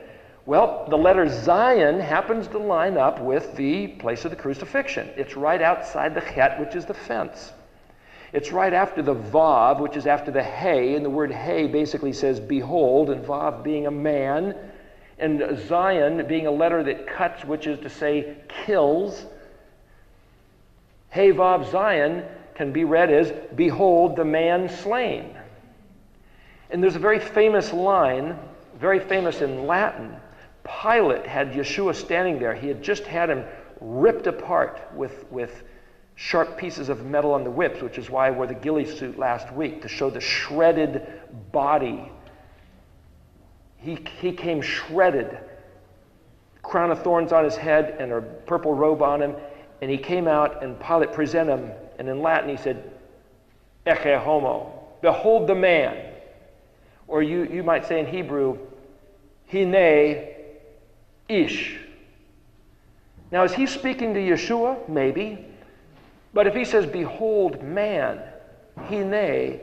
Well, the letter Zayin happens to line up with the place of the crucifixion. It's right outside the chet, which is the fence. It's right after the vav, which is after the hey, and the word hey basically says behold, and vav being a man, and Zayin being a letter that cuts, which is to say kills. Hey vav Zayin can be read as behold the man slain. And there's a very famous line, very famous in Latin. Pilate had Yeshua standing there. He had just had him ripped apart with sharp pieces of metal on the whips, which is why I wore the ghillie suit last week, to show the shredded body. He came shredded, crown of thorns on his head and a purple robe on him, and he came out and Pilate presented him, and in Latin he said, Eche homo, behold the man. Or you might say in Hebrew, Hine ish. Now, is he speaking to Yeshua? Maybe. But if he says, behold man, Hine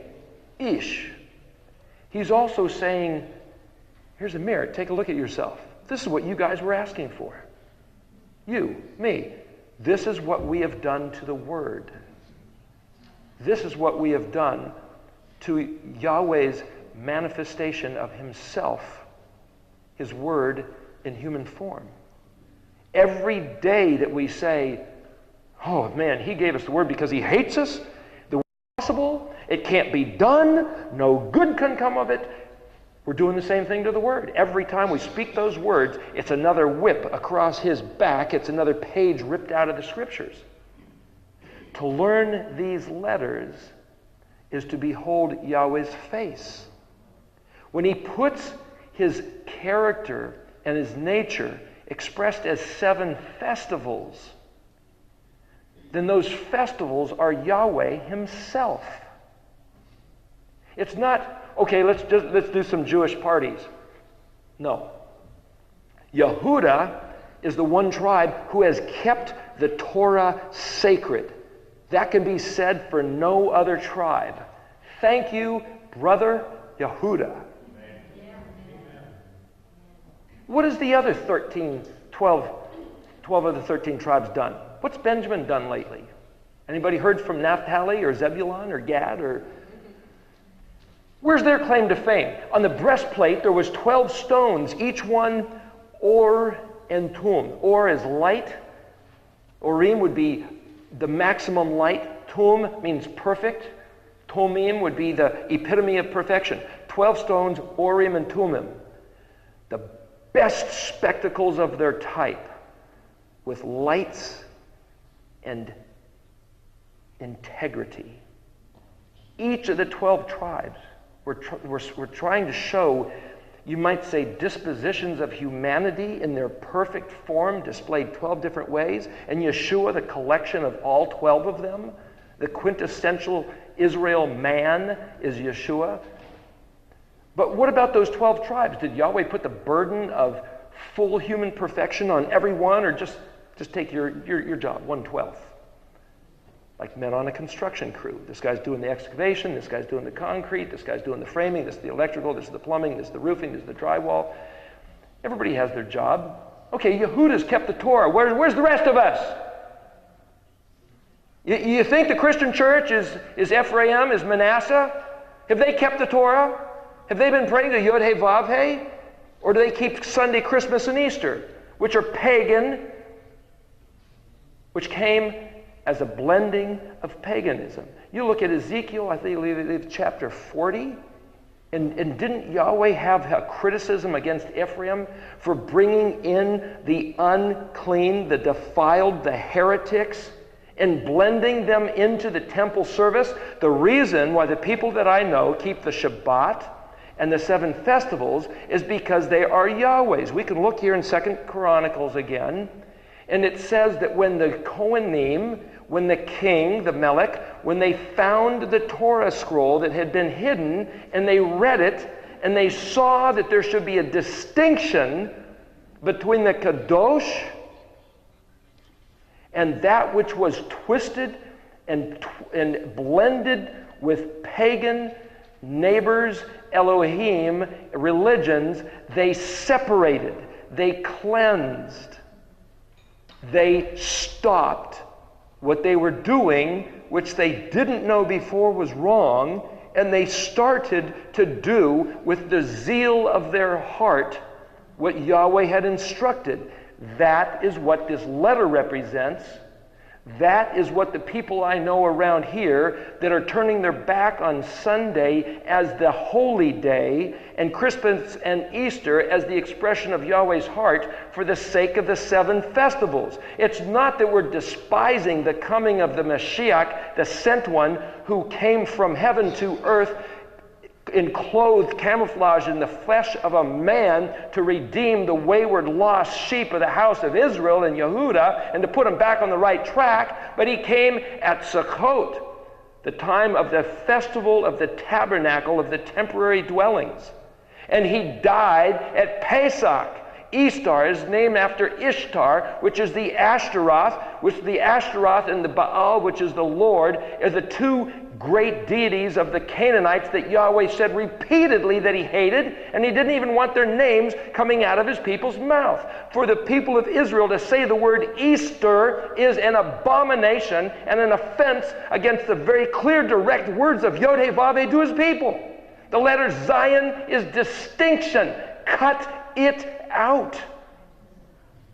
ish, he's also saying, here's a mirror, take a look at yourself. This is what you guys were asking for. You, me. This is what we have done to the Word. This is what we have done to Yahweh's manifestation of himself, his Word in human form. Every day that we say, oh man, he gave us the Word because he hates us, the Word is impossible, it can't be done, no good can come of it, we're doing the same thing to the Word. Every time we speak those words, it's another whip across his back, it's another page ripped out of the Scriptures. To learn these letters is to behold Yahweh's face. When he puts his character and his nature expressed as 7 festivals, then those festivals are Yahweh himself. It's not, okay, let's do some Jewish parties. No. Yehudah is the one tribe who has kept the Torah sacred. That can be said for no other tribe. Thank you, brother Yehudah. What has the other 12 of the 13 tribes done? What's Benjamin done lately? Anybody heard from Naphtali or Zebulun or Gad or... Where's their claim to fame? On the breastplate, there was 12 stones, each one or and tum. Or is light. Orim would be the maximum light. Tum means perfect. Tomim would be the epitome of perfection. 12 stones, Orim and Tumim. The best spectacles of their type, with lights and integrity. Each of the 12 tribes were trying to show, you might say, dispositions of humanity in their perfect form, displayed 12 different ways, and Yeshua, the collection of all 12 of them, the quintessential Israel man is Yeshua. But what about those 12 tribes? Did Yahweh put the burden of full human perfection on every one, or just take your job, 1/12? like men on a construction crew. This guy's doing the excavation, this guy's doing the concrete, this guy's doing the framing, this is the electrical, this is the plumbing, this is the roofing, this is the drywall. Everybody has their job. Okay, Yehuda's kept the Torah. Where's the rest of us? You think the Christian church is Ephraim, is Manasseh? Have they kept the Torah? Have they been praying to Yod He Vav He? Or do they keep Sunday, Christmas, and Easter, which are pagan, which came as a blending of paganism? You look at Ezekiel, I think chapter 40, and didn't Yahweh have a criticism against Ephraim for bringing in the unclean, the defiled, the heretics, and blending them into the temple service? The reason why the people that I know keep the Shabbat and the 7 festivals is because they are Yahweh's. We can look here in 2 Chronicles again, and it says that when the Kohanim, when the king, the Melech, when they found the Torah scroll that had been hidden, and they read it, and they saw that there should be a distinction between the Kadosh and that which was twisted and blended with pagan neighbors, Elohim, religions, they separated, they cleansed, they stopped what they were doing, which they didn't know before was wrong, and they started to do with the zeal of their heart what Yahweh had instructed. That is what this letter represents. That is what the people I know around here that are turning their back on Sunday as the holy day and Christmas and Easter as the expression of Yahweh's heart for the sake of the 7 festivals. It's not that we're despising the coming of the Mashiach, the sent one who came from heaven to earth enclothed, camouflage in the flesh of a man to redeem the wayward lost sheep of the house of Israel and Yehuda and to put them back on the right track, but he came at Sukkot, the time of the festival of the tabernacle of the temporary dwellings. And he died at Pesach. Ishtar is named after Ishtar, which is the Ashtaroth, which the Ashtaroth and the Baal, which is the Lord, are the 2 great deities of the Canaanites that Yahweh said repeatedly that he hated, and he didn't even want their names coming out of his people's mouth. For the people of Israel to say the word Easter is an abomination and an offense against the very clear, direct words of Yod He Vav He to his people. The letter Zayin is distinction. Cut it out.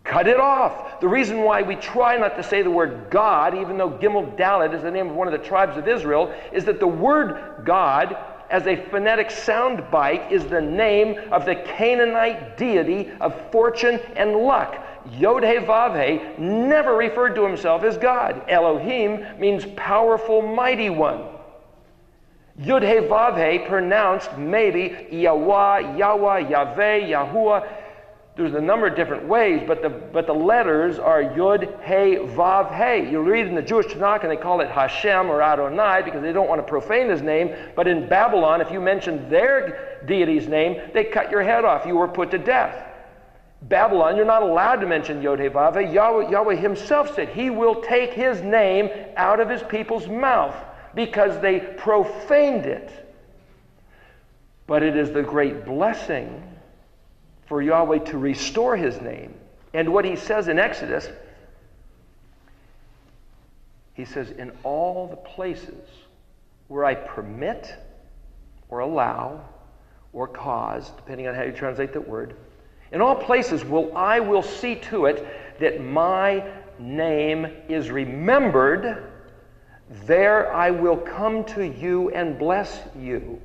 Cut it off. The reason why we try not to say the word God, even though Gimel Dalet is the name of one of the tribes of Israel, is that the word God, as a phonetic sound bite, is the name of the Canaanite deity of fortune and luck. Yod He Vav He never referred to himself as God. Elohim means powerful, mighty one. Yod He Vav He pronounced maybe Yahweh, Yahweh, Yahweh, Yahuwah. There's a number of different ways, but the letters are Yod He Vav He. You'll read in the Jewish Tanakh, and they call it Hashem or Adonai because they don't want to profane his name. But in Babylon, if you mention their deity's name, they cut your head off. You were put to death. Babylon, you're not allowed to mention Yod He Vav He. Yahweh himself said he will take his name out of his people's mouth because they profaned it. But it is the great blessing for Yahweh to restore his name. And what he says in Exodus, he says, in all the places where I permit or allow or cause, depending on how you translate that word, in all places I will see to it that my name is remembered. There I will come to you and bless you.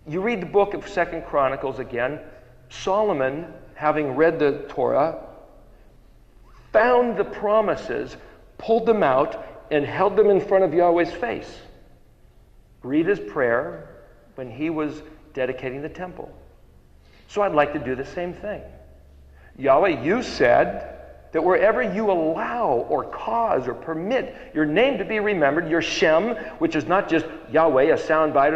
You read the book of 2 Chronicles again. Solomon, having read the Torah, found the promises, pulled them out, and held them in front of Yahweh's face. Read his prayer when he was dedicating the temple. So I'd like to do the same thing. Yahweh, you said that wherever you allow or cause or permit your name to be remembered, your Shem, which is not just Yahweh, a soundbite,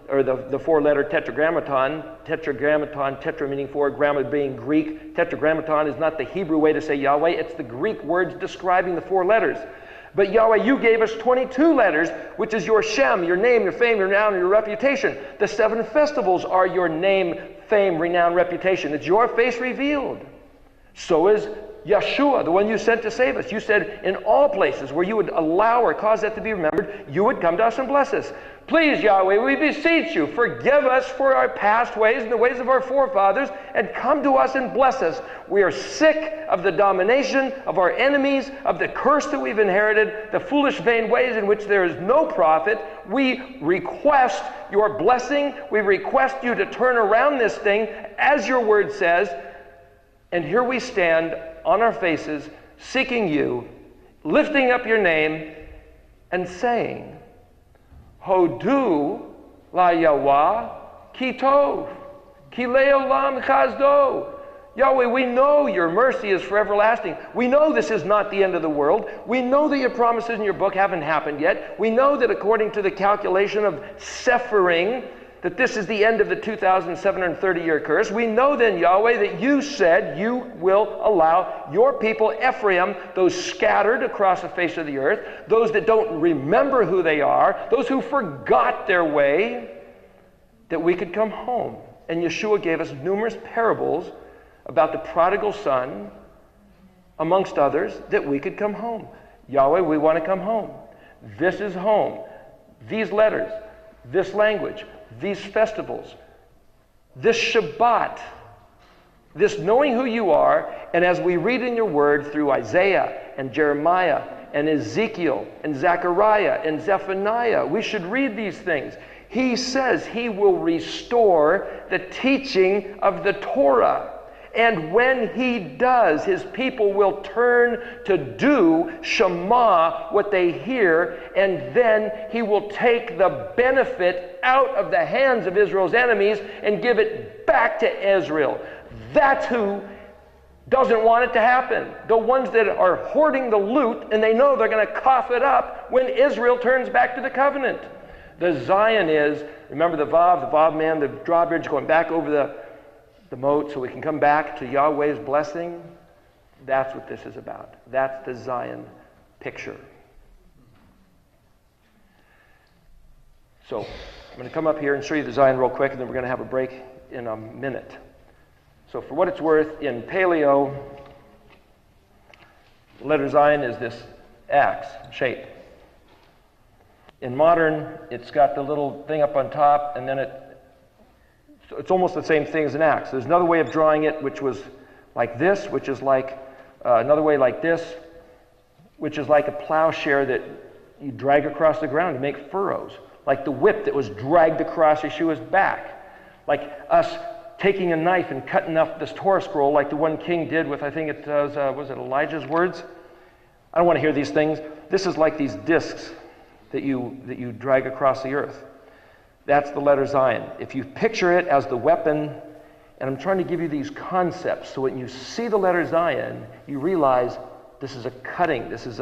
or the 4-letter tetragrammaton, tetra meaning 4, gramma being Greek. Tetragrammaton is not the Hebrew way to say Yahweh, it's the Greek words describing the 4 letters. But Yahweh, you gave us 22 letters, which is your Shem, your name, your fame, your renown, and your reputation. The 7 festivals are your name, fame, renown, reputation. It's your face revealed. So is Yeshua, the one you sent to save us. You said in all places where you would allow or cause that to be remembered, you would come to us and bless us. Please, Yahweh, we beseech you, forgive us for our past ways and the ways of our forefathers, and come to us and bless us. We are sick of the domination of our enemies, of the curse that we've inherited, the foolish, vain ways in which there is no profit. We request your blessing. We request you to turn around this thing, as your word says. And here we stand on our faces, seeking you, lifting up your name, and saying, Hodu la Yahweh ki tov, ki leolam chazdo. Yahweh, we know your mercy is for everlasting. We know this is not the end of the world. We know that your promises in your book haven't happened yet. We know that according to the calculation of Sephering, that this is the end of the 2,730-year curse. We know then, Yahweh, that you said you will allow your people, Ephraim, those scattered across the face of the earth, those that don't remember who they are, those who forgot their way, that we could come home. And Yeshua gave us numerous parables about the prodigal son, amongst others, that we could come home. Yahweh, we want to come home. This is home. These letters, this language, these festivals, this Shabbat, this knowing who you are, and as we read in your word through Isaiah and Jeremiah and Ezekiel and Zechariah and Zephaniah, we should read these things. He says he will restore the teaching of the Torah. And when he does, his people will turn to do Shema, what they hear, and then he will take the benefit out of the hands of Israel's enemies and give it back to Israel. That's who doesn't want it to happen. The ones that are hoarding the loot, and they know they're going to cough it up when Israel turns back to the covenant. The Zayin is, remember the Vav man, the drawbridge going back over the moat so we can come back to Yahweh's blessing. That's what this is about. That's the Zayin picture. So I'm going to come up here and show you the Zayin real quick, and then we're going to have a break in a minute. So for what it's worth, in Paleo, the letter Zayin is this axe shape. In modern, it's got the little thing up on top, and then it's almost the same thing as an axe. There's another way of drawing it, which was like this, which is like another way like this, which is like a plowshare that you drag across the ground to make furrows, like the whip that was dragged across Yeshua's back, like us taking a knife and cutting up this Torah scroll, like the one king did with, I think it was it Elijah's words? I don't want to hear these things. This is like these discs that you drag across the earth. That's the letter Zayin. If you picture it as the weapon, and I'm trying to give you these concepts, so when you see the letter Zayin, you realize this is a cutting. This is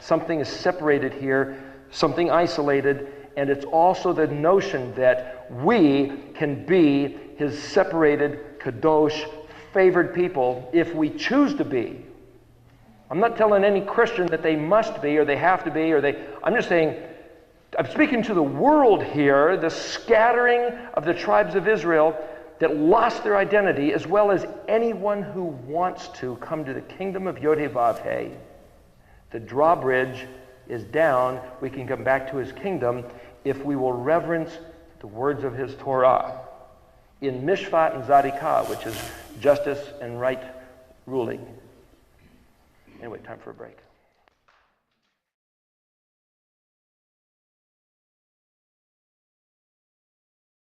something is separated here, something isolated, and it's also the notion that we can be his separated, kadosh, favored people if we choose to be. I'm not telling any Christian that they must be, or they have to be, I'm just saying, I'm speaking to the world here, the scattering of the tribes of Israel that lost their identity, as well as anyone who wants to come to the kingdom of Yod-Heh-Vav-Heh. The drawbridge is down. We can come back to his kingdom if we will reverence the words of his Torah in Mishpat and Zadikah, which is justice and right ruling. Anyway, time for a break.